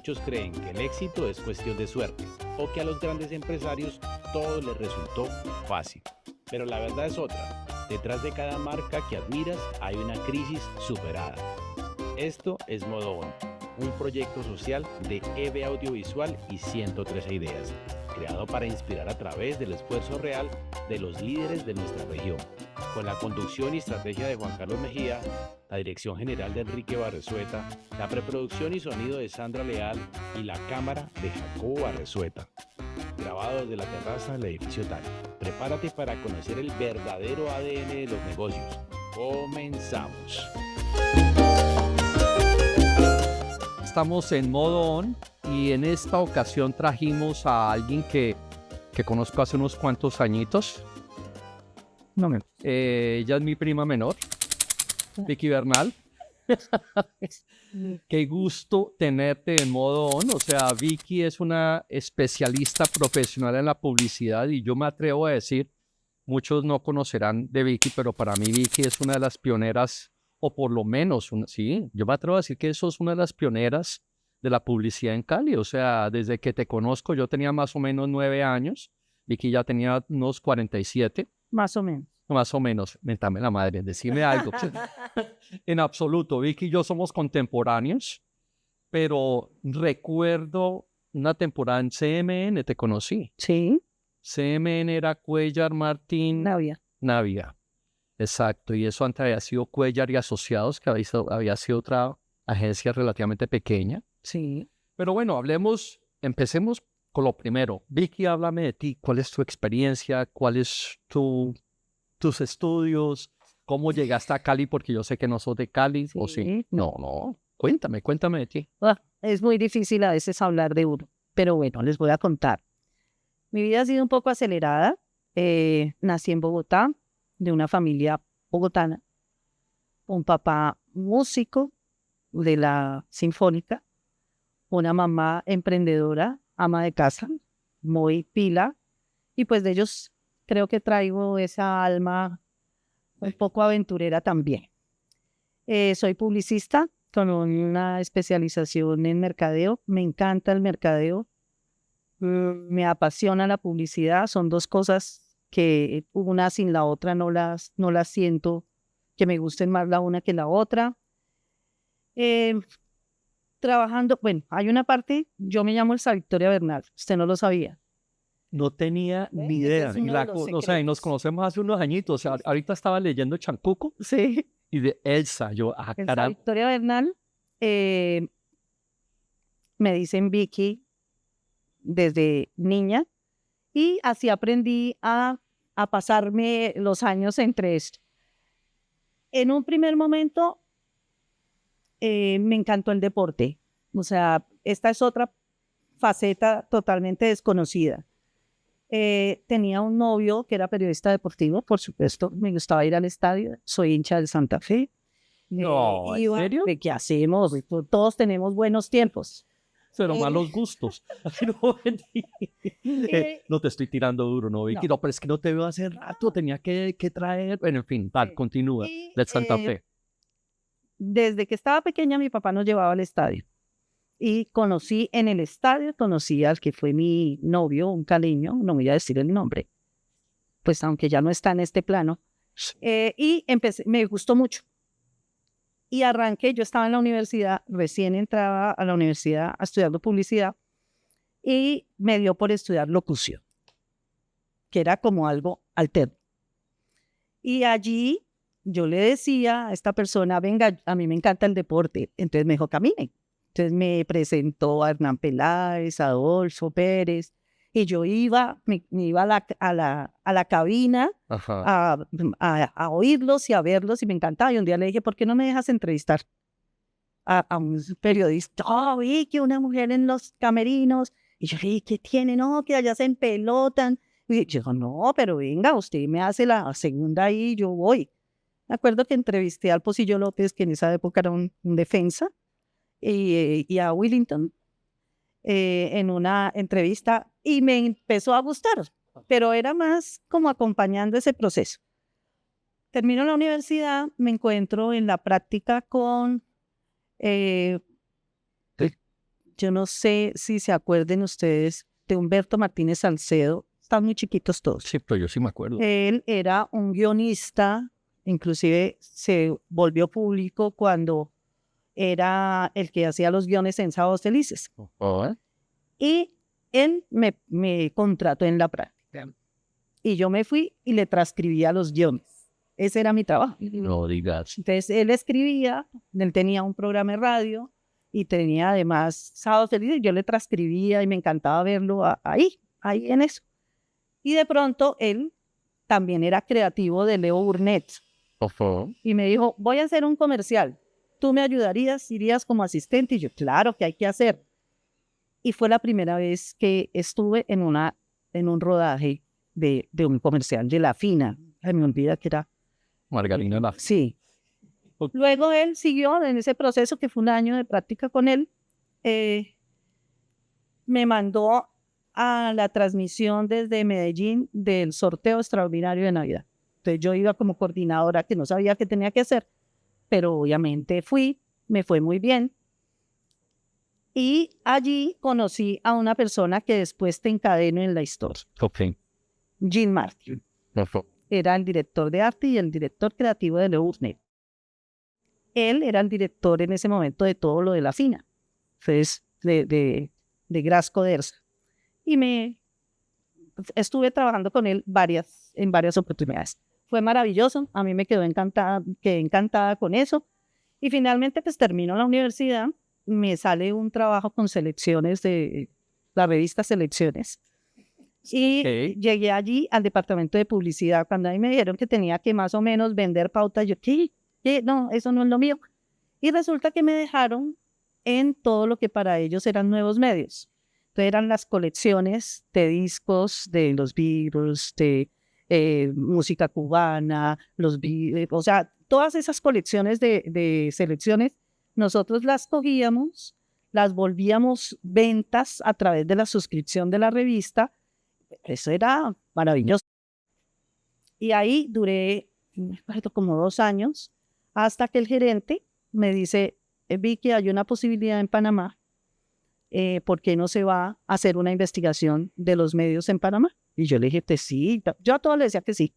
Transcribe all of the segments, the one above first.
muchos creen que el éxito es cuestión de suerte o que a los grandes empresarios todo les resultó fácil. Pero la verdad es otra. Detrás de cada marca que admiras hay una crisis superada. Esto es Modo On, un proyecto social de EVE Audiovisual y 113 Ideas, creado para inspirar a través del esfuerzo real de los líderes de nuestra región, con la conducción y estrategia de Juan Carlos Mejía, la dirección general de Enrique Barrezueta, la preproducción y sonido de Sandra Leal y la cámara de Jacobo Barrezueta. Grabado desde la terraza del edificio TAI. Prepárate para conocer el verdadero ADN de los negocios. ¡Comenzamos! Estamos en Modo On y en esta ocasión trajimos a alguien que conozco hace unos cuantos añitos. Ella es mi prima menor, Vicky Bernal. Qué gusto tenerte en Modo On. O sea, Vicky es una especialista profesional en la publicidad y yo me atrevo a decir, muchos no conocerán de Vicky, pero para mí Vicky es una de las pioneras, o por lo menos, sí, yo me atrevo a decir que eso es una de las pioneras de la publicidad en Cali. O sea, desde que te conozco, yo tenía más o menos 9 años, Vicky ya tenía unos 47. Más o menos. Más o menos, mentame la madre, decime algo. En absoluto, Vicky y yo somos contemporáneos, pero recuerdo una temporada en CMN, te conocí. Sí. CMN era Cuellar, Martín, Navia. Exacto, y eso antes había sido Cuellar y Asociados, que había sido otra agencia relativamente pequeña. Sí. Pero bueno, empecemos con lo primero. Vicky, háblame de ti. ¿Cuál es tu experiencia? ¿Cuál es tus estudios? ¿Cómo llegaste a Cali? Porque yo sé que no sos de Cali, Sí. ¿o sí? No. Cuéntame de ti. Es muy difícil a veces hablar de uno, pero bueno, les voy a contar. Mi vida ha sido un poco acelerada. Nací en Bogotá, de una familia bogotana. Un papá músico de la Sinfónica, una mamá emprendedora, ama de casa, muy pila, y pues de ellos creo que traigo esa alma un poco aventurera también. Soy publicista con una especialización en mercadeo. Me encanta el mercadeo. Me apasiona la publicidad. Son dos cosas que una sin la otra no las siento que me gusten más la una que la otra. Trabajando, bueno, hay una parte, yo me llamo Elsa Victoria Bernal. Usted no lo sabía. No tenía ni Ese idea. es uno de los O sea, y nos secretos. conocemos hace unos añitos. O sea, ahorita estaba leyendo Chancuco Sí. y de Elsa. Yo, Elsa caramba. Victoria Bernal, me dicen Vicky desde niña y así aprendí a pasarme los años entre esto. En un primer momento me encantó el deporte. O sea, esta es otra faceta totalmente desconocida. Tenía un novio que era periodista deportivo, por supuesto, me gustaba ir al estadio, soy hincha del Santa Fe. No, ¿en serio? ¿De qué hacemos? Todos tenemos buenos tiempos. Pero malos gustos. No te estoy tirando duro, ¿no, Vicky? No, pero es que no te veo hace rato, tenía que traer. Bueno, en fin, tal, continúa. Del Santa Fe. Desde que estaba pequeña, mi papá nos llevaba al estadio. Y en el estadio conocí al que fue mi novio, un caleño, no voy a decir el nombre, pues aunque ya no está en este plano. Y me gustó mucho. Y arranqué, yo estaba en la universidad, recién entraba a la universidad a estudiar publicidad y me dio por estudiar locución, que era como algo alterno. Y allí yo le decía a esta persona, venga, a mí me encanta el deporte, entonces me dijo, camine. Entonces me presentó a Hernán Peláez, a Adolfo Pérez, y yo me iba a la cabina a oírlos y a verlos, y me encantaba. Y un día le dije, ¿por qué no me dejas entrevistar a un periodista? Oh, vi que una mujer en los camerinos. Y yo le dije, ¿qué tiene? No, que allá se empelotan. Y yo, no, pero venga, usted me hace la segunda ahí y yo voy. Me acuerdo que entrevisté al Pocillo López, que en esa época era un defensa, y a Willington en una entrevista, y me empezó a gustar, pero era más como acompañando ese proceso. Termino la universidad, me encuentro en la práctica con yo no sé si se acuerden ustedes de Humberto Martínez Salcedo, están muy chiquitos todos. Sí, pero yo sí me acuerdo. Él era un guionista, inclusive se volvió público cuando era el que hacía los guiones en Sábados Felices. Y él me contrató en la práctica. Y yo me fui y le transcribía los guiones. Ese era mi trabajo. No digas. Entonces él escribía, él tenía un programa de radio y tenía además Sábados Felices. Yo le transcribía y me encantaba verlo ahí en eso. Y de pronto él también era creativo de Leo Burnett. Y me dijo, voy a hacer un comercial. ¿Tú me ayudarías? ¿Irías como asistente? Y yo, claro, ¿qué hay que hacer? Y fue la primera vez que estuve en un rodaje de un comercial de La Fina. Ay, me olvida que era. Margarina La Fina. Sí. Luego él siguió en ese proceso, que fue un año de práctica con él. Me mandó a la transmisión desde Medellín del sorteo extraordinario de Navidad. Entonces yo iba como coordinadora, que no sabía qué tenía que hacer, pero obviamente me fue muy bien. Y allí conocí a una persona que después te encadeno en la historia. Jean Martin. Era el director de arte y el director creativo de Leo Burnett. Él era el director en ese momento de todo lo de La Fina, entonces de Grasco Dersa. Y estuve trabajando con él en varias oportunidades. Fue maravilloso, a mí me quedé encantada con eso. Y finalmente pues termino la universidad, me sale un trabajo con Selecciones de la revista Selecciones. Y llegué allí al departamento de publicidad. Cuando ahí me dijeron que tenía que más o menos vender pautas, yo, ¿qué? No, eso no es lo mío. Y resulta que me dejaron en todo lo que para ellos eran nuevos medios. Entonces eran las colecciones de discos de los Beatles, de música cubana, o sea, todas esas colecciones de selecciones, nosotros las cogíamos, las volvíamos ventas a través de la suscripción de la revista. Eso era maravilloso. Y ahí duré, como 2 años, hasta que el gerente me dice, Vicky, hay una posibilidad en Panamá, ¿por qué no se va a hacer una investigación de los medios en Panamá? Y yo le dije, pues sí, yo a todos le decía que sí.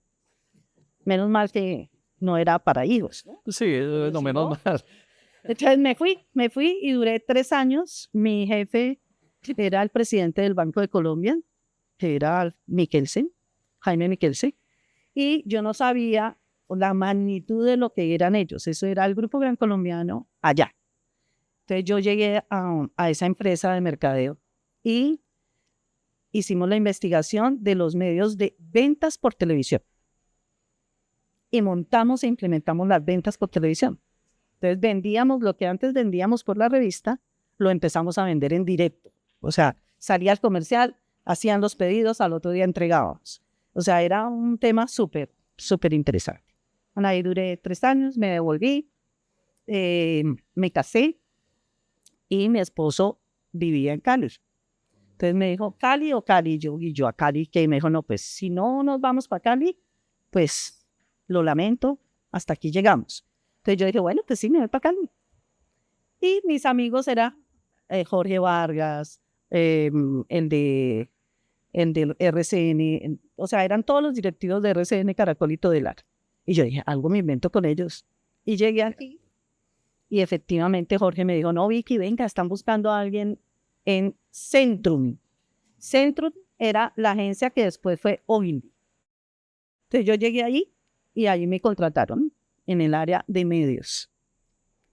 Menos mal que no era para hijos, ¿no? Sí, no, menos mal. Entonces me fui y duré 3 años. Mi jefe era el presidente del Banco de Colombia, que era Jaime Michelsen, y yo no sabía la magnitud de lo que eran ellos. Eso era el Grupo Gran Colombiano allá. Entonces yo llegué a esa empresa de mercadeo y hicimos la investigación de los medios de ventas por televisión. Y montamos e implementamos las ventas por televisión. Entonces vendíamos lo que antes vendíamos por la revista, lo empezamos a vender en directo. O sea, salía el comercial, hacían los pedidos, al otro día entregábamos. O sea, era un tema súper interesante. Bueno, ahí duré 3 años, me devolví, me casé y mi esposo vivía en Cali. Entonces me dijo, ¿Cali o Cali? Y yo a Cali, que me dijo, no, pues si no nos vamos para Cali, pues lo lamento, hasta aquí llegamos. Entonces yo dije, bueno, pues sí, me voy para Cali. Y mis amigos eran Jorge Vargas, el de RCN, o sea, eran todos los directivos de RCN, Caracol y Todelar. Y yo dije, algo me invento con ellos. Y llegué aquí y efectivamente Jorge me dijo, no, Vicky, venga, están buscando a alguien en Centrum. Centrum era la agencia que después fue Ogilvy. Entonces yo llegué allí y allí me contrataron en el área de medios.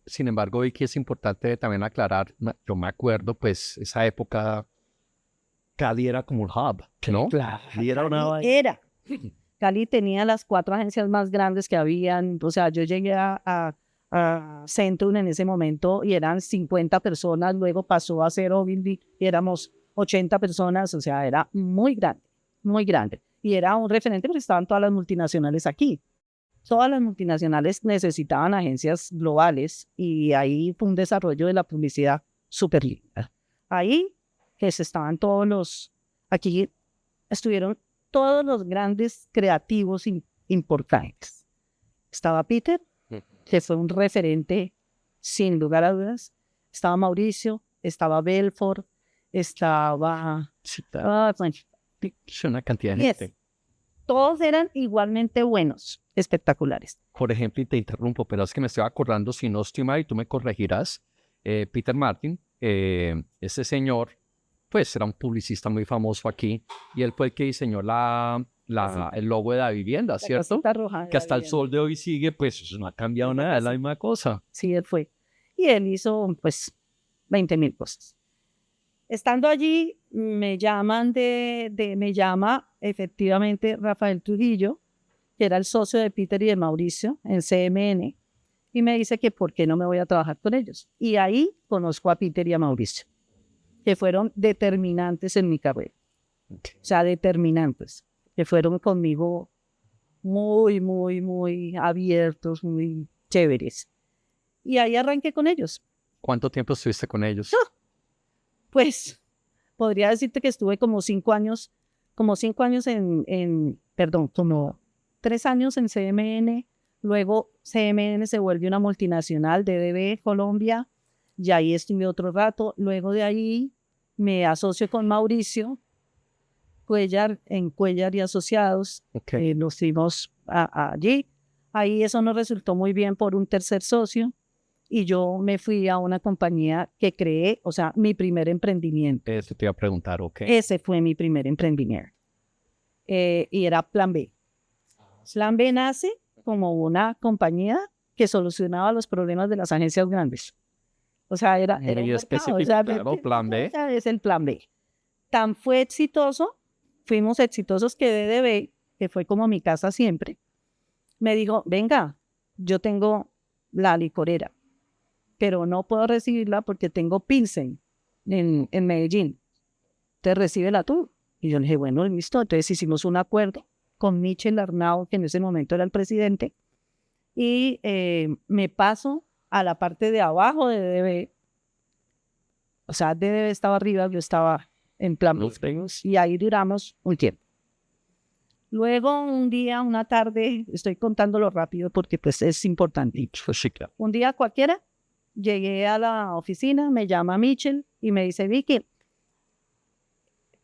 Sin embargo, Vicky, es importante también aclarar, yo me acuerdo, pues, esa época, Cali era como un hub, ¿no? Claro, Cali era una... Cali tenía las 4 agencias más grandes que habían, o sea, yo llegué a Centrum en ese momento y eran 50 personas, luego pasó a ser Ogilvy y éramos 80 personas, o sea, era muy grande. Y era un referente porque estaban todas las multinacionales aquí. Todas las multinacionales necesitaban agencias globales y ahí fue un desarrollo de la publicidad súper linda. Ahí aquí estuvieron todos los grandes creativos importantes. Estaba Peter, que fue un referente sin lugar a dudas. Estaba Mauricio, estaba Belfort, estaba... Sí, claro. bueno, Es una cantidad de Yes. gente. todos eran igualmente buenos, espectaculares. Por ejemplo, y te interrumpo, pero es que me estoy acordando, si no estoy mal, y tú me corregirás, Peter Martin, ese señor, pues era un publicista muy famoso aquí, y él fue el que diseñó el logo de la vivienda, La ¿cierto? casita roja de Que la hasta el vivienda. sol de hoy sigue, pues eso no ha cambiado Es la nada, es la casita. misma cosa. Sí, él fue. Y él hizo, pues, 20.000 cosas. Estando allí, me llama efectivamente Rafael Trujillo, que era el socio de Peter y de Mauricio en CMN, y me dice que por qué no me voy a trabajar con ellos. Y ahí conozco a Peter y a Mauricio, que fueron determinantes en mi carrera. O sea, determinantes, que fueron conmigo muy, muy, muy abiertos, muy chéveres. Y ahí arranqué con ellos. ¿Cuánto tiempo estuviste con ellos? Pues podría decirte que estuve como 5 años como 3 años en CMN, luego CMN se vuelve una multinacional, DDB Colombia, y ahí estuve otro rato, luego de ahí me asocio con Mauricio Cuellar, en Cuellar y Asociados, Ok. nos fuimos allí, ahí eso nos resultó muy bien por un tercer socio, y yo me fui a una compañía que creé, o sea, mi primer emprendimiento. Eso te iba a preguntar, ok. Ese fue mi primer emprendimiento. Y era Plan B. Plan B nace como una compañía que solucionaba los problemas de las agencias grandes. O sea, era Muy un mercado, específico, o sea, claro, Plan B. Es el Plan B. Tan fue exitoso, fuimos exitosos que DDB, que fue como mi casa siempre, me dijo, venga, yo tengo la licorera, pero no puedo recibirla porque tengo Pilsen en Medellín. Entonces recíbela tú. Y yo le dije, bueno, listo. Entonces hicimos un acuerdo con Michel Arnau, que en ese momento era el presidente, y me paso a la parte de abajo de DDB. O sea, DDB estaba arriba, yo estaba en Plan B. Y ahí duramos un tiempo. Luego, un día, una tarde, estoy contándolo rápido porque pues es importante. Sí, claro. Un día cualquiera, llegué a la oficina, me llama Michel y me dice, Vicky,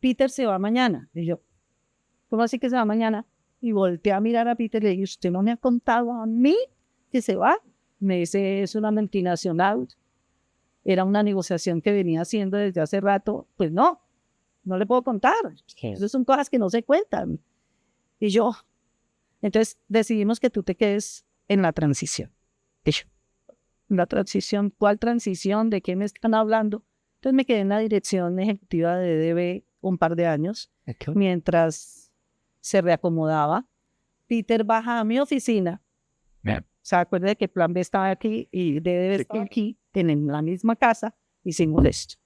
Peter se va mañana. Y yo, ¿cómo así que se va mañana? Y volteé a mirar a Peter y le dije, ¿usted no me ha contado a mí que se va? Me dice, es una multinacional. Era una negociación que venía haciendo desde hace rato. Pues no le puedo contar. Esas son cosas que no se cuentan. Y yo, entonces decidimos que tú te quedes en la transición. Y yo, ¿la transición? ¿Cuál transición? ¿De qué me están hablando? Entonces me quedé en la dirección ejecutiva de DB un par de años, mientras se reacomodaba. Peter baja a mi oficina. Bien. Se acuerda de que Plan B estaba aquí y DB estaba aquí, en la misma casa, hicimos esto.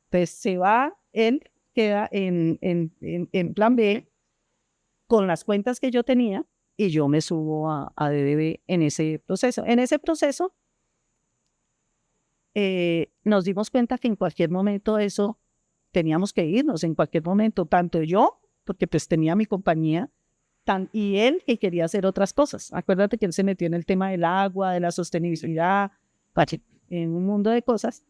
Entonces se va, él queda en Plan B con las cuentas que yo tenía y yo me subo a DDB en ese proceso. En ese proceso nos dimos cuenta que en cualquier momento eso teníamos que irnos, en cualquier momento, tanto yo, porque pues tenía mi compañía, y él que quería hacer otras cosas. Acuérdate que él se metió en el tema del agua, de la sostenibilidad, en un mundo de cosas.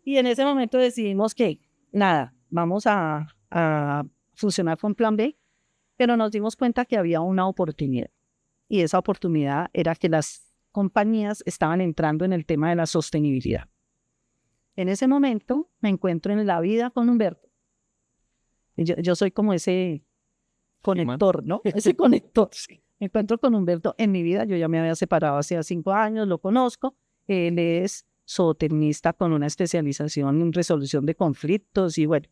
Y en ese momento decidimos que, nada, vamos a funcionar con Plan B, pero nos dimos cuenta que había una oportunidad. Y esa oportunidad era que las compañías estaban entrando en el tema de la sostenibilidad. En ese momento me encuentro en la vida con Humberto. Yo soy como ese conector, ¿no? Ese conector. Me encuentro con Humberto en mi vida. Yo ya me había separado hace 5 años, lo conozco. Él es zootecnista con una especialización en resolución de conflictos y bueno,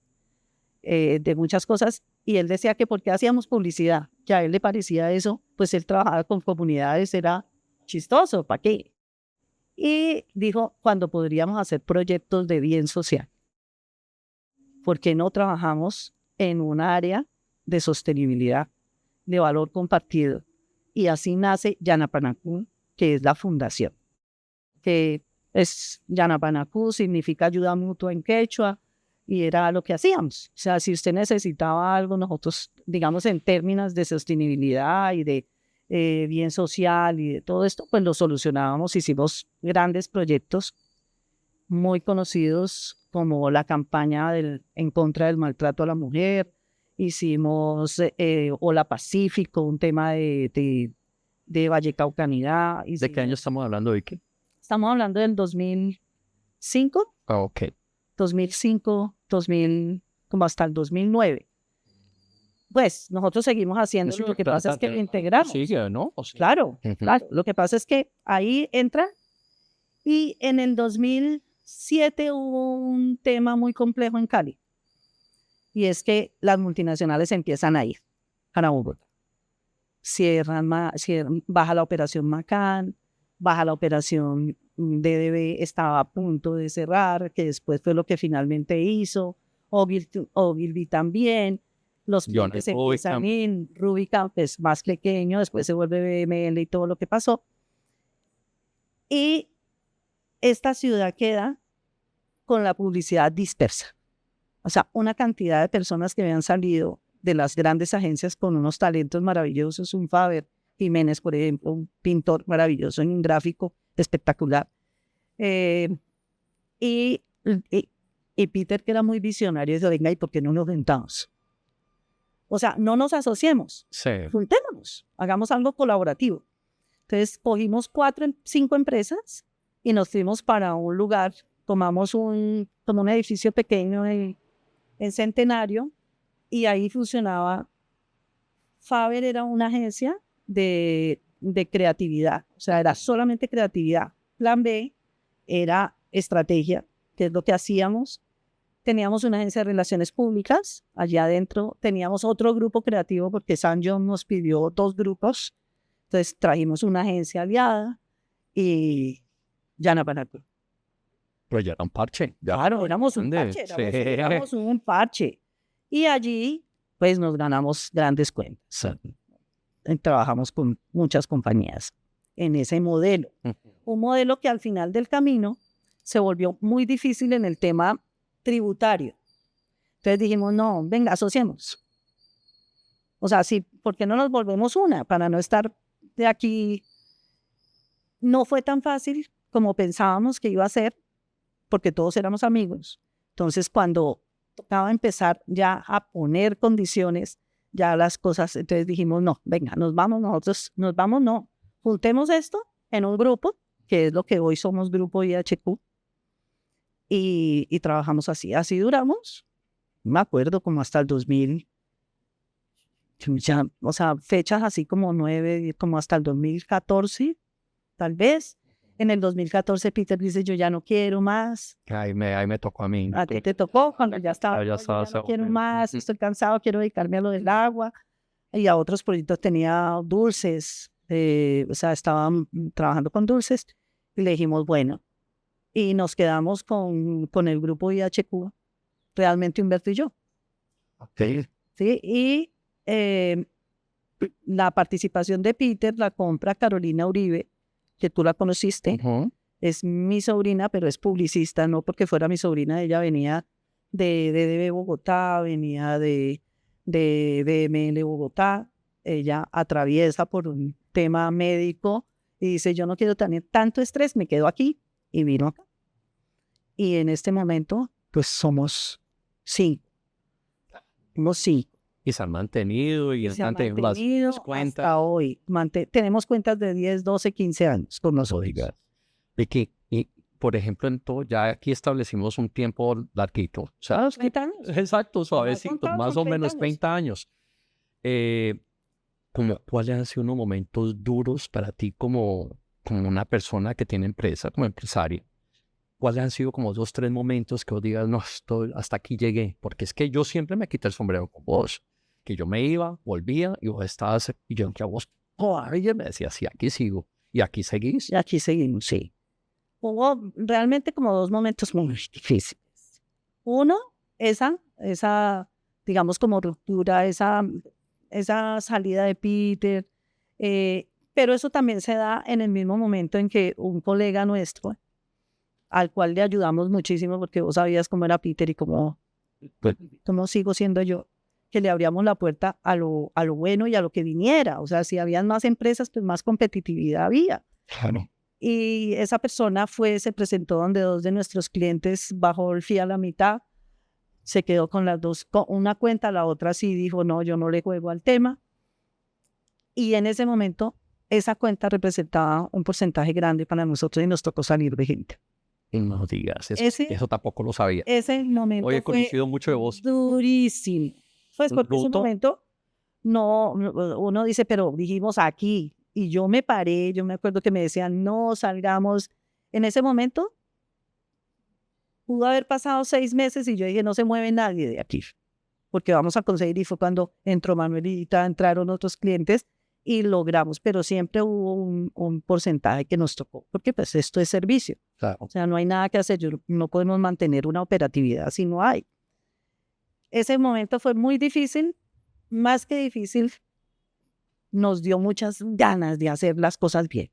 de muchas cosas. Y él decía que porque hacíamos publicidad, que a él le parecía eso, pues él trabajaba con comunidades, era chistoso, ¿para qué? Y dijo, cuando podríamos hacer proyectos de bien social, ¿por qué no trabajamos en un área de sostenibilidad, de valor compartido? Y así nace Yanapanacú, que es la fundación, que es Yanapanacú, significa ayuda mutua en quechua, y era lo que hacíamos. O sea, si usted necesitaba algo, nosotros, digamos, en términos de sostenibilidad y de bien social y de todo esto, pues lo solucionábamos, hicimos grandes proyectos muy conocidos como la campaña en contra del maltrato a la mujer. Hicimos Hola Pacífico, un tema de Vallecaucanidad. ¿De qué año estamos hablando, Vicky? Estamos hablando del 2005, Ah, ok. 2000, como hasta el 2009. Pues nosotros seguimos haciendo, Eso lo que pasa es que lo integramos. Sigue, ¿no? O sea, Claro, claro. Lo que pasa es que ahí entra y en el 2007 hubo un tema muy complejo en Cali y es que las multinacionales empiezan a ir para Bogotá. Baja la operación Macán, baja la operación DDB, estaba a punto de cerrar, que después fue lo que finalmente hizo, Ogilvy también. Los clientes empiezan en Rubicam, es más pequeño, después se vuelve BML y todo lo que pasó. Y esta ciudad queda con la publicidad dispersa. O sea, una cantidad de personas que habían salido de las grandes agencias con unos talentos maravillosos, un Faber Jiménez, por ejemplo, un pintor maravilloso en un gráfico espectacular. Y Peter, que era muy visionario, dijo, venga, ¿y por qué no nos juntamos? O sea, no nos asociemos, juntémonos, hagamos algo colaborativo. Entonces, cogimos 5 empresas y nos fuimos para un lugar, tomamos como un edificio pequeño en Centenario y ahí funcionaba. Faber era una agencia de creatividad, o sea, era solamente creatividad. Plan B era estrategia, que es lo que hacíamos. Teníamos una agencia de relaciones públicas, allá adentro teníamos otro grupo creativo porque San John nos pidió 2 grupos, entonces trajimos una agencia aliada y ya no para. Pero ya era un parche. Ya. Claro, éramos un parche, éramos un parche. Y allí, pues, nos ganamos grandes cuentas. Trabajamos con muchas compañías en ese modelo. Un modelo que al final del camino se volvió muy difícil en el tema tributario. Entonces dijimos, no, venga, asociemos. O sea, sí, ¿por qué no nos volvemos una? Para no estar de aquí. No fue tan fácil como pensábamos que iba a ser, porque todos éramos amigos. Entonces, cuando tocaba empezar ya a poner condiciones, ya las cosas, entonces dijimos, no, venga, nos vamos, no, juntemos esto en un grupo, que es lo que hoy somos Grupo IHQ, y trabajamos así. Así duramos, me acuerdo, como hasta el 2000, ya, o sea, fechas así como 9, como hasta el 2014, tal vez. En el 2014 Peter dice, yo ya no quiero más. Ahí me tocó a mí. A ti te tocó cuando ya estaba, ya no quiero más, estoy cansado, quiero dedicarme a lo del agua. Y a otros proyectos tenía dulces, o sea, estaban trabajando con dulces. Y le dijimos, bueno, y nos quedamos con el grupo IHQ, realmente Humberto y yo. Okay. ¿Sí? Y la participación de Peter la compra Carolina Uribe, que tú la conociste. Es mi sobrina, pero es publicista, no porque fuera mi sobrina, ella venía de Bogotá, venía de BML Bogotá, ella atraviesa por un tema médico y dice, yo no quiero tener tanto estrés, me quedo aquí, y vino acá. Y en este momento, pues somos 5. Somos 5. Y se han mantenido y Se han están teniendo las cuentas. hasta hoy. Tenemos cuentas de 10, 12, 15 años con nosotros. Y por ejemplo, en todo, ya aquí establecimos un tiempo larguito. ¿Sabes? 30 años. Exacto, suavecito, más o menos 30 años. ¿Cuáles han sido unos momentos duros para ti como una persona que tiene empresa, como empresaria? ¿Cuáles han sido como 2, 3 momentos que vos digas, no, hasta aquí llegué? Porque es que yo siempre me quité el sombrero con vos. Que yo me iba, volvía y vos estabas, y yo que a vos, y me decía, sí, aquí sigo. ¿Y aquí seguís? Y aquí seguimos, sí. Hubo realmente como 2 momentos muy difíciles. Uno, esa digamos, como ruptura, esa salida de Peter, pero eso también se da en el mismo momento en que un colega nuestro, al cual le ayudamos muchísimo, porque vos sabías cómo era Peter y cómo sigo siendo yo, que le abríamos la puerta a lo bueno y a lo que viniera. O sea, si habían más empresas, pues más competitividad había. Claro. Y esa persona se presentó donde 2 de nuestros clientes, bajó el fee a la mitad, se quedó con las 2, con una cuenta, la otra sí dijo, no, yo no le juego al tema. Y en ese momento, esa cuenta representaba un porcentaje grande para nosotros y nos tocó salir de gente. Y no digas, Ese- eso tampoco lo sabía. Ese momento Hoy he fue conocido mucho de vos. durísimo. Pues porque ese Luto. momento, uno dice, pero dijimos aquí, y yo me paré, yo me acuerdo que me decían, no salgamos. En ese momento, pudo haber pasado 6 meses y yo dije, no se mueve nadie de aquí, porque vamos a conseguir. Y fue cuando entró Manuelita, entraron otros clientes y logramos, pero siempre hubo un porcentaje que nos tocó, porque pues esto es servicio. Claro. O sea, no hay nada que hacer, no podemos mantener una operatividad si no hay. Ese momento fue muy difícil, más que difícil, nos dio muchas ganas de hacer las cosas bien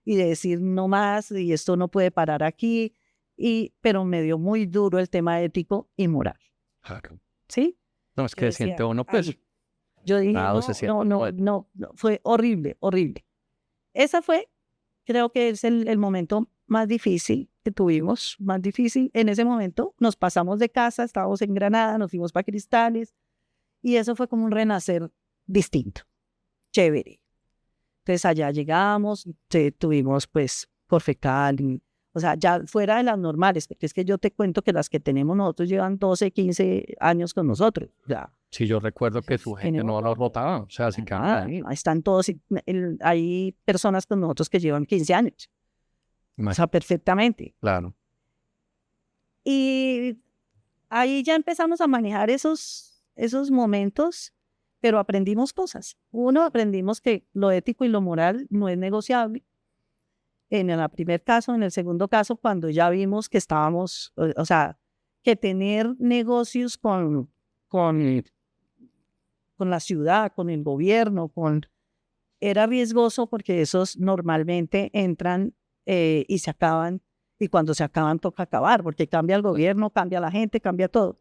y de decir no más, y esto no puede parar aquí, pero me dio muy duro el tema ético y moral, Claro. ¿sí? No, es Yo que decía, siente uno, pues, "Ay". Yo dije, nada, se siente no, fue horrible, horrible. Esa fue, creo que es el momento más difícil que tuvimos, más difícil. En ese momento nos pasamos de casa, estábamos en Granada, nos fuimos para Cristales, y eso fue como un renacer distinto, chévere. Entonces allá llegamos, tuvimos pues por fecal, o sea, ya fuera de las normales, porque es que yo te cuento que las que tenemos nosotros llevan 12, 15 años con nosotros. O sea, sí, yo recuerdo que su gente no lo rotaba, o sea, así que ahí están todos, hay personas con nosotros que llevan 15 años, o sea, perfectamente. claro. Y ahí ya empezamos a manejar esos momentos, pero aprendimos cosas. Uno, aprendimos que lo ético y lo moral no es negociable. En el primer caso, en el segundo caso, cuando ya vimos que estábamos, o sea, que tener negocios con la ciudad, con el gobierno, era riesgoso porque esos normalmente entran y se acaban, y cuando se acaban toca acabar, porque cambia el gobierno, cambia la gente, cambia todo.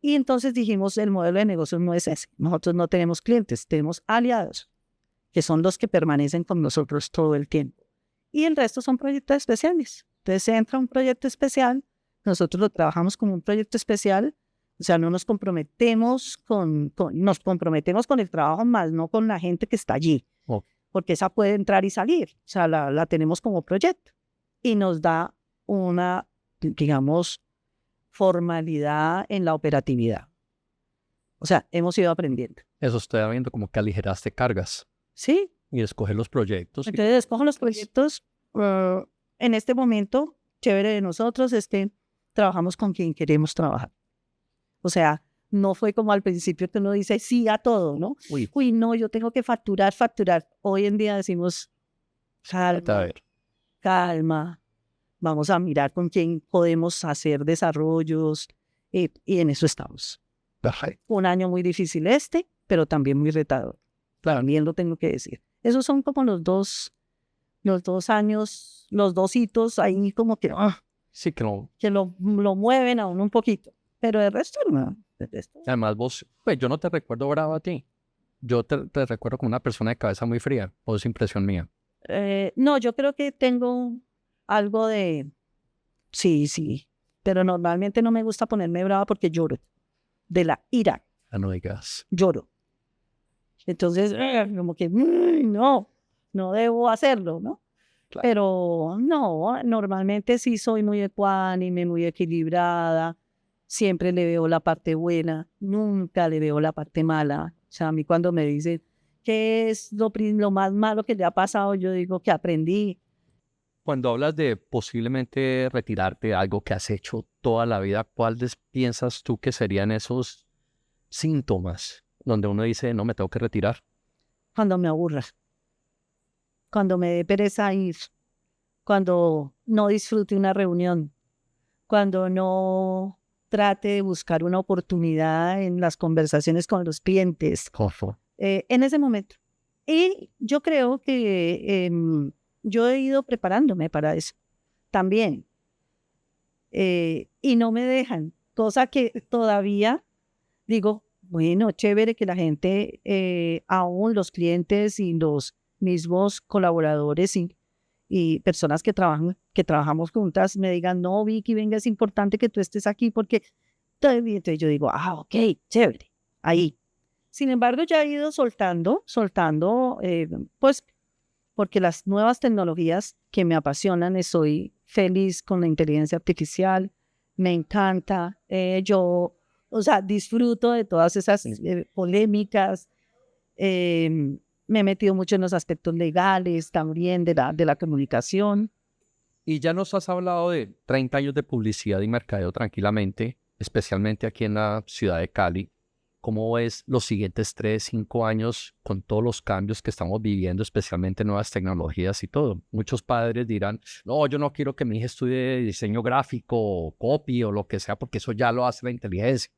Y entonces dijimos, el modelo de negocios no es ese. Nosotros no tenemos clientes, tenemos aliados, que son los que permanecen con nosotros todo el tiempo. Y el resto son proyectos especiales. Entonces entra un proyecto especial, nosotros lo trabajamos como un proyecto especial, o sea, no nos comprometemos nos comprometemos con el trabajo más, no con la gente que está allí, porque esa puede entrar y salir, o sea, la tenemos como proyecto y nos da una, digamos, formalidad en la operatividad. O sea, hemos ido aprendiendo. Eso estoy viendo, como que aligeraste cargas Sí. y escoger los proyectos. Entonces, escojo los proyectos. En este momento, chévere de nosotros es que trabajamos con quien queremos trabajar. O sea, no fue como al principio que uno dice sí a todo, ¿no? Uy, no, yo tengo que facturar. Hoy en día decimos, calma, vamos a mirar con quién podemos hacer desarrollos y en eso estamos. Un año muy difícil pero también muy retador. También lo tengo que decir. Esos son como los dos años, los 2 hitos ahí como que, sí, que lo mueven a uno un poquito. Pero el resto no. Además, vos, pues yo no te recuerdo bravo a ti. Yo te recuerdo como una persona de cabeza muy fría. O es impresión mía. No, yo creo que tengo algo de... Sí. Pero normalmente no me gusta ponerme brava porque lloro. De la ira. No digas. Lloro. Entonces, como que, no debo hacerlo, ¿no? Claro. Pero no, normalmente sí soy muy ecuánime, muy equilibrada. Siempre le veo la parte buena, nunca le veo la parte mala. O sea, a mí cuando me dicen, ¿qué es lo más malo que te ha pasado? Yo digo que aprendí. Cuando hablas de posiblemente retirarte de algo que has hecho toda la vida, ¿cuáles piensas tú que serían esos síntomas donde uno dice, no, me tengo que retirar? Cuando me aburra, cuando me dé pereza ir, cuando no disfrute una reunión, cuando no trate de buscar una oportunidad en las conversaciones con los clientes, en ese momento. Y yo creo que yo he ido preparándome para eso también. Y no me dejan, cosa que todavía digo, bueno, chévere que la gente, aún los clientes y los mismos colaboradores y personas que trabajamos juntas me digan, no, Vicky, venga, es importante que tú estés aquí porque... Entonces yo digo, ok, chévere, ahí. Sin embargo, ya he ido soltando, pues porque las nuevas tecnologías que me apasionan, estoy feliz con la inteligencia artificial, me encanta, o sea, disfruto de todas esas polémicas, me he metido mucho en los aspectos legales también de la comunicación. Y ya nos has hablado de 30 años de publicidad y mercadeo tranquilamente, especialmente aquí en la ciudad de Cali. ¿Cómo ves los siguientes 3, 5 años con todos los cambios que estamos viviendo, especialmente nuevas tecnologías y todo? Muchos padres dirán, no, yo no quiero que mi hija estudie diseño gráfico o copy o lo que sea, porque eso ya lo hace la inteligencia.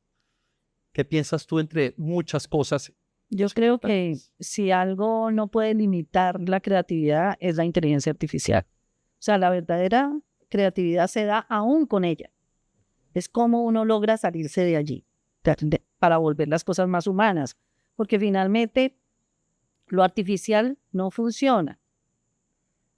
¿Qué piensas tú entre muchas cosas? Yo creo que si algo no puede limitar la creatividad es la inteligencia artificial. O sea, la verdadera creatividad se da aún con ella. Es cómo uno logra salirse de allí para volver las cosas más humanas, porque finalmente lo artificial no funciona.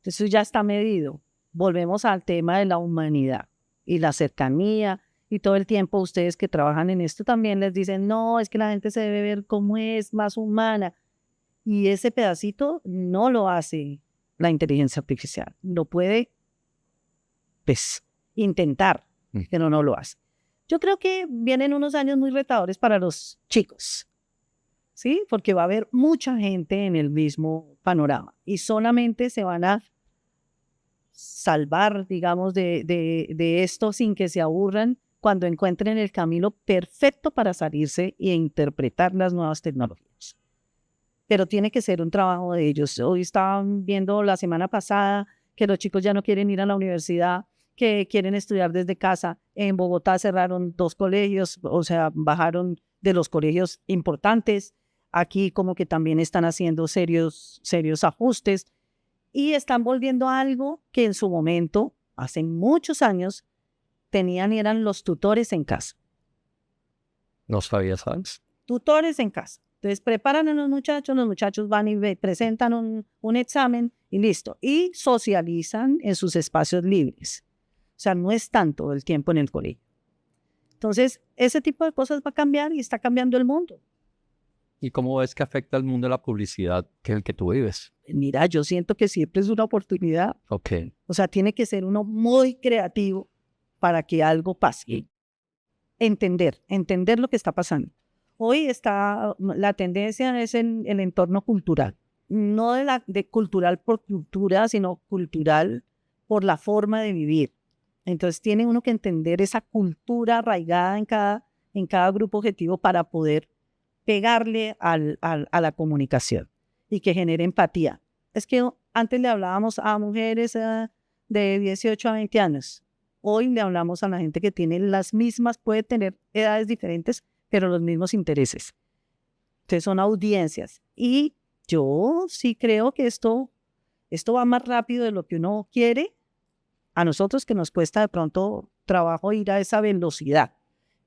Eso ya está medido. Volvemos al tema de la humanidad y la cercanía, y todo el tiempo ustedes que trabajan en esto también les dicen, no, es que la gente se debe ver como es, más humana, y ese pedacito no lo hace la inteligencia artificial. Lo puede, pues, intentar, pero no lo hace. Yo creo que vienen unos años muy retadores para los chicos, ¿sí? Porque va a haber mucha gente en el mismo panorama y solamente se van a salvar, digamos, de esto sin que se aburran cuando encuentren el camino perfecto para salirse e interpretar las nuevas tecnologías. Pero tiene que ser un trabajo de ellos. Hoy estaban viendo la semana pasada que los chicos ya no quieren ir a la universidad, que quieren estudiar desde casa. En Bogotá cerraron 2 colegios, o sea, bajaron de los colegios importantes. Aquí como que también están haciendo serios ajustes y están volviendo a algo que en su momento, hace muchos años, tenían y eran los tutores en casa. No sabía, ¿sabes? Tutores en casa. Entonces preparan a los muchachos van y presentan un examen y listo. Y socializan en sus espacios libres. O sea, no están todo el tiempo en el colegio. Entonces, ese tipo de cosas va a cambiar y está cambiando el mundo. ¿Y cómo ves que afecta al mundo de la publicidad que es el que tú vives? Mira, yo siento que siempre es una oportunidad. Ok. O sea, tiene que ser uno muy creativo para que algo pase. Entender lo que está pasando. Hoy la tendencia es en el entorno cultural. No de cultural por cultura, sino cultural por la forma de vivir. Entonces tiene uno que entender esa cultura arraigada en cada grupo objetivo para poder pegarle a la comunicación y que genere empatía. Es que antes le hablábamos a mujeres de 18 a 20 años. Hoy le hablamos a la gente que tiene las mismas, puede tener edades diferentes, pero los mismos intereses. Entonces son audiencias. Y yo sí creo que esto va más rápido de lo que uno quiere. A nosotros que nos cuesta de pronto trabajo ir a esa velocidad.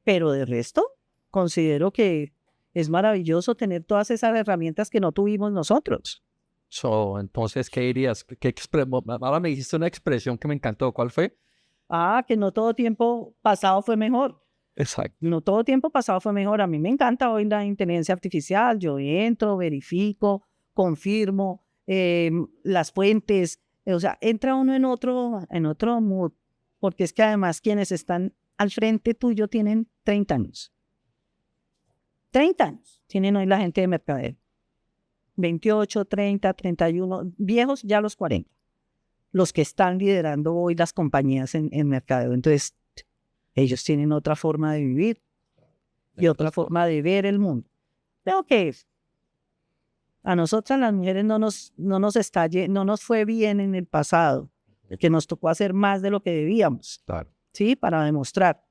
Pero de resto, considero que es maravilloso tener todas esas herramientas que no tuvimos nosotros. Entonces, ¿qué dirías? Ahora me dijiste una expresión que me encantó. ¿Cuál fue? Que no todo tiempo pasado fue mejor. Exacto. No todo tiempo pasado fue mejor. A mí me encanta hoy la inteligencia artificial. Yo entro, verifico, confirmo las fuentes. O sea, entra uno en otro mood. Porque es que además quienes están al frente tuyo tienen 30 años. 30 años tienen hoy la gente de mercadeo. 28, 30, 31, viejos ya los 40. Los que están liderando hoy las compañías en mercadeo. Entonces, ellos tienen otra forma de vivir y otra forma de ver el mundo. Creo que a nosotras las mujeres no nos fue bien en el pasado, que nos tocó hacer más de lo que debíamos, Claro. ¿sí? Para demostrar.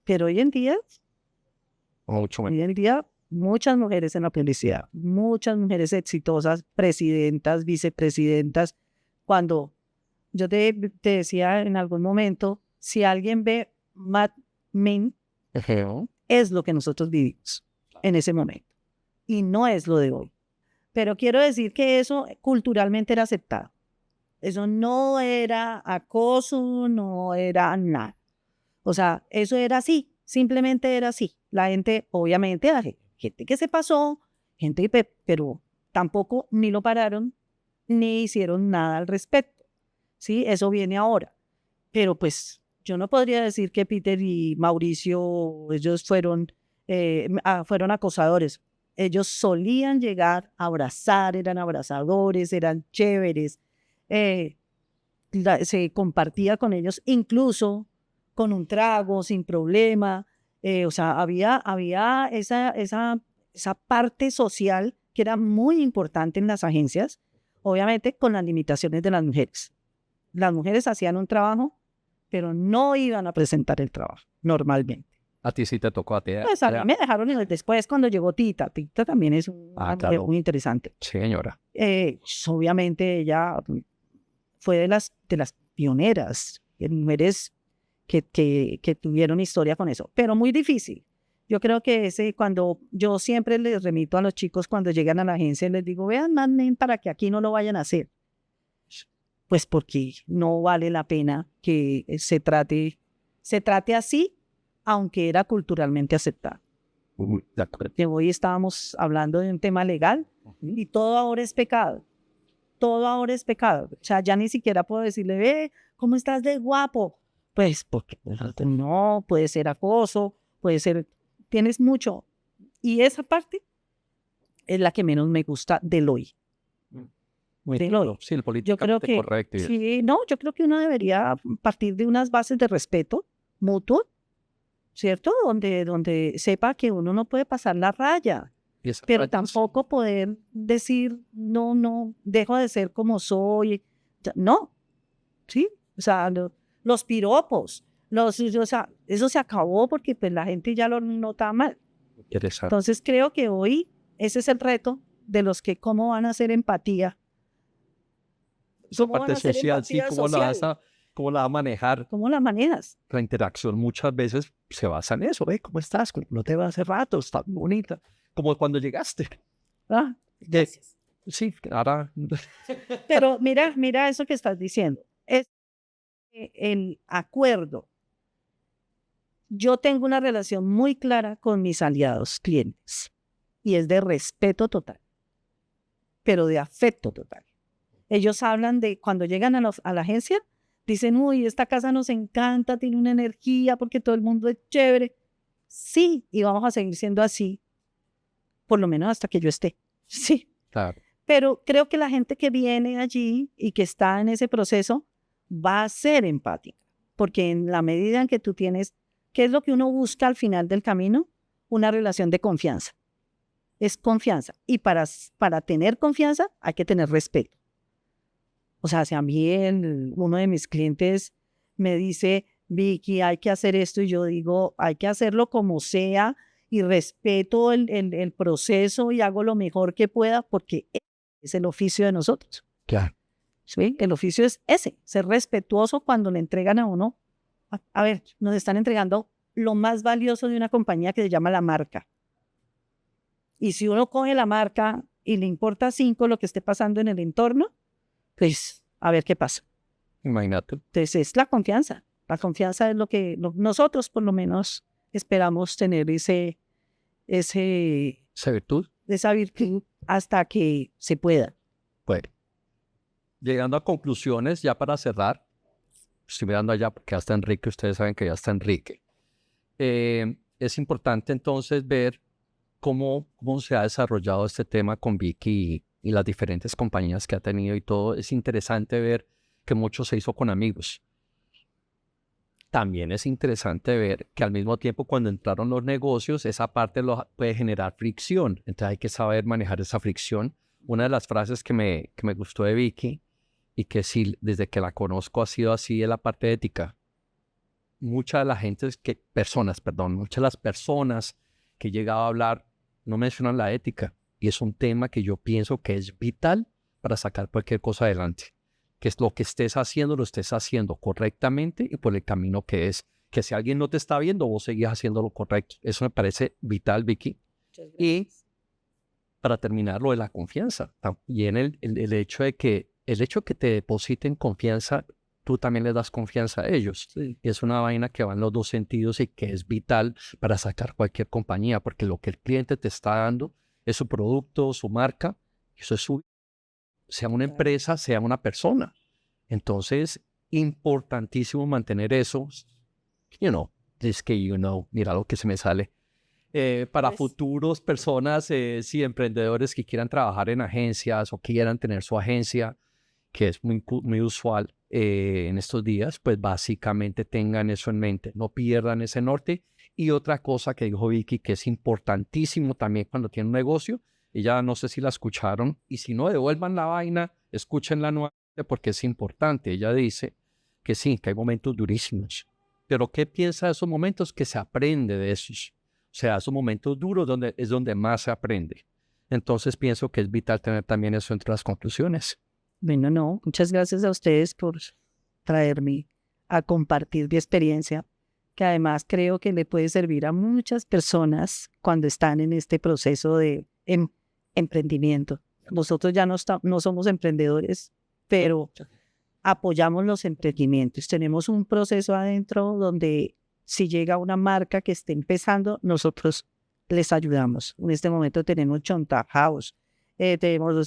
Pero hoy en día, muchas mujeres en la publicidad, muchas mujeres exitosas, presidentas, vicepresidentas. Cuando yo te decía en algún momento, si alguien ve Mad Men, es lo que nosotros vivimos en ese momento. Y no es lo de hoy. Pero quiero decir que eso culturalmente era aceptado. Eso no era acoso, no era nada. O sea, eso era así, simplemente era así. La gente, obviamente, la gente que se pasó, gente que, pero tampoco ni lo pararon, ni hicieron nada al respecto. ¿Sí? Eso viene ahora. Pero pues yo no podría decir que Peter y Mauricio, ellos fueron acosadores. Ellos solían llegar a abrazar, eran abrazadores, eran chéveres. eh, Se compartía con ellos, incluso con un trago, sin problema. O sea, había esa parte social que era muy importante en las agencias, obviamente con las limitaciones de las mujeres. Las mujeres hacían un trabajo, pero no iban a presentar el trabajo normalmente. A ti sí te tocó a ti. Pues a mí me dejaron después cuando llegó Tita. Tita también es una mujer claro. muy interesante. Señora. Obviamente ella fue de las pioneras, mujeres que tuvieron historia con eso, pero muy difícil. Yo creo que cuando yo siempre les remito a los chicos cuando llegan a la agencia, les digo, vean más bien para que aquí no lo vayan a hacer. Pues porque no vale la pena que se trate así, aunque era culturalmente aceptado. Que hoy estábamos hablando de un tema legal y todo ahora es pecado. Todo ahora es pecado. O sea, ya ni siquiera puedo decirle, ve, ¿cómo estás de guapo? Pues porque no, puede ser acoso, puede ser, tienes mucho. Y esa parte es la que menos me gusta del hoy. Del hoy. Sí, el Yo creo que, correcto. sí, no, yo creo que uno debería partir de unas bases de respeto mutuo, ¿cierto? Donde sepa que uno no puede pasar la raya. Pero tampoco poder decir, no, dejo de ser como soy. No, ¿sí? O sea, los piropos, o sea, eso se acabó porque pues la gente ya lo nota mal. Interesante. Entonces creo que hoy ese es el reto de los que cómo van a hacer empatía. Esa parte social, sí, ¿cómo la vas a manejar? ¿Cómo la manejas? La interacción muchas veces se basa en eso. ¿Cómo estás? No te veo hace rato, estás bonita. Como cuando llegaste. Gracias. Sí, ahora. Pero mira eso que estás diciendo. Es el acuerdo. Yo tengo una relación muy clara con mis aliados, clientes, y es de respeto total, pero de afecto total. Ellos hablan de cuando llegan a la agencia, dicen, uy, esta casa nos encanta, tiene una energía porque todo el mundo es chévere. Sí, y vamos a seguir siendo así, por lo menos hasta que yo esté. Sí. Claro. Pero creo que la gente que viene allí y que está en ese proceso va a ser empática, porque en la medida en que tú tienes, ¿qué es lo que uno busca al final del camino? Una relación de confianza. Es confianza. Y para tener confianza hay que tener respeto. O sea, si a mí uno de mis clientes me dice, Vicky, hay que hacer esto, y yo digo, hay que hacerlo como sea, y respeto el proceso y hago lo mejor que pueda, porque es el oficio de nosotros. Claro. ¿Sí? El oficio es ese, ser respetuoso cuando le entregan a uno. A ver, nos están entregando lo más valioso de una compañía que se llama la marca. Y si uno coge la marca y le importa 5 lo que esté pasando en el entorno, pues a ver qué pasa. Imagínate. Entonces es la confianza. La confianza es lo que nosotros por lo menos esperamos tener esa virtud hasta que se pueda. Bueno, llegando a conclusiones, ya para cerrar, estoy mirando allá porque ya está Enrique, ustedes saben que ya está Enrique. Es importante entonces ver cómo se ha desarrollado este tema con Vicky y las diferentes compañías que ha tenido y todo. Es interesante ver que mucho se hizo con amigos. También es interesante ver que al mismo tiempo cuando entraron los negocios, esa parte puede generar fricción. Entonces hay que saber manejar esa fricción. Una de las frases que me gustó de Vicky y que sí, desde que la conozco ha sido así, es la parte ética. Muchas de las personas que he llegado a hablar no mencionan la ética. Y es un tema que yo pienso que es vital para sacar cualquier cosa adelante. Que es lo que estés haciendo, lo estés haciendo correctamente y por el camino que es. Que si alguien no te está viendo, vos seguís haciendo lo correcto. Eso me parece vital, Vicky. Y para terminar, lo de la confianza. También el hecho de que el hecho que te depositen confianza, tú también les das confianza a ellos. Sí. Y es una vaina que va en los dos sentidos y que es vital para sacar cualquier compañía, porque lo que el cliente te está dando es su producto, su marca, y eso es su, sea una empresa, sea una persona. Entonces, importantísimo mantener eso, mira lo que se me sale. Para Pues- futuros personas, sí, emprendedores que quieran trabajar en agencias o quieran tener su agencia, que es muy usual en estos días, pues básicamente tengan eso en mente, no pierdan ese norte. Y otra cosa que dijo Vicky, que es importantísimo también cuando tienen un negocio, ella no sé si la escucharon, y si no, devuelvan la vaina, escúchenla nuevamente porque es importante. Ella dice que sí, que hay momentos durísimos, pero ¿qué piensa de esos momentos? Que se aprende de esos. O sea, esos momentos duros es donde más se aprende. Entonces pienso que es vital tener también eso entre las conclusiones. Bueno, no, muchas gracias a ustedes por traerme a compartir mi experiencia, que además creo que le puede servir a muchas personas cuando están en este proceso de emprendimiento. Nosotros ya no somos emprendedores, pero apoyamos los emprendimientos. Tenemos un proceso adentro donde si llega una marca que esté empezando, nosotros les ayudamos. En este momento tenemos Chonta House,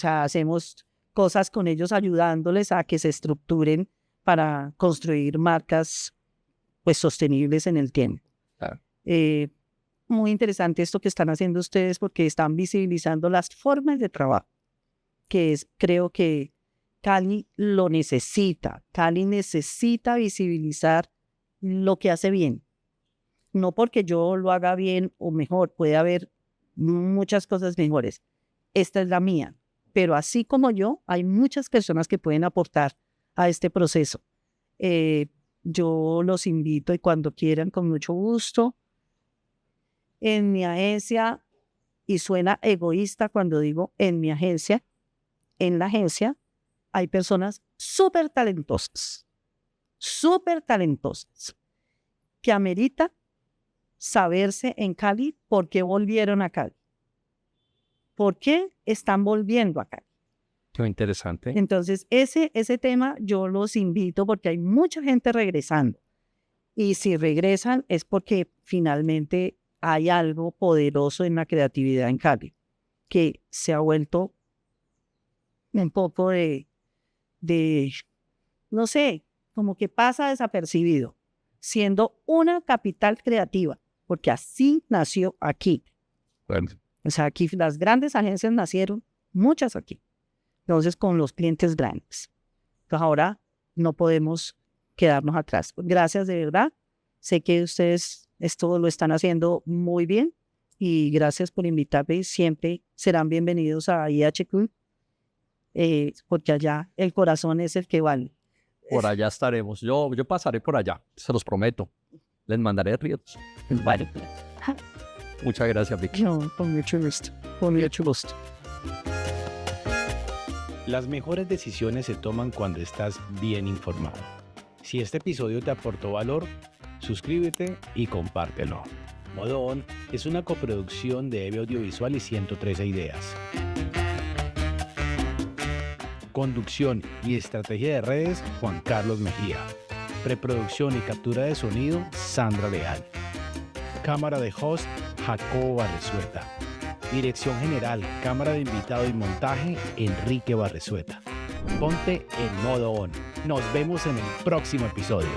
hacemos cosas con ellos ayudándoles a que se estructuren para construir marcas pues sostenibles en el tiempo. Claro. Muy interesante esto que están haciendo ustedes porque están visibilizando las formas de trabajo, que creo que Cali lo necesita. Cali necesita visibilizar lo que hace bien. No porque yo lo haga bien o mejor, puede haber muchas cosas mejores. Esta es la mía. Pero así como yo, hay muchas personas que pueden aportar a este proceso. Yo los invito y cuando quieran, con mucho gusto. En mi agencia, y suena egoísta cuando digo en mi agencia, en la agencia hay personas súper talentosas, que amerita saberse en Cali por qué volvieron a Cali. ¿Por qué están volviendo a Cali? Qué interesante. Entonces, ese tema yo los invito porque hay mucha gente regresando. Y si regresan es porque finalmente hay algo poderoso en la creatividad en Cali, que se ha vuelto un poco no sé, como que pasa desapercibido, siendo una capital creativa, porque así nació aquí. Bueno, O sea, aquí las grandes agencias nacieron, muchas aquí. Entonces, con los clientes grandes. Entonces, ahora no podemos quedarnos atrás. Gracias de verdad. Sé que ustedes esto lo están haciendo muy bien y gracias por invitarme. Siempre serán bienvenidos a IHQ porque allá el corazón es el que vale. por allá estaremos. Yo pasaré por allá, se los prometo. Les mandaré ríos. Vale. Muchas gracias, Vicky. No, con mucho gusto. Con mucho gusto. Las mejores decisiones se toman cuando estás bien informado. Si este episodio te aportó valor, suscríbete y compártelo. Modo On es una coproducción de EVE Audiovisual y 113 Ideas. Conducción y estrategia de redes, Juan Carlos Mejía. Preproducción y captura de sonido, Sandra Leal. Cámara de host, Jacobo Barresueta. Dirección general, cámara de invitado y montaje, Enrique Barresueta. Ponte en modo on. Nos vemos en el próximo episodio.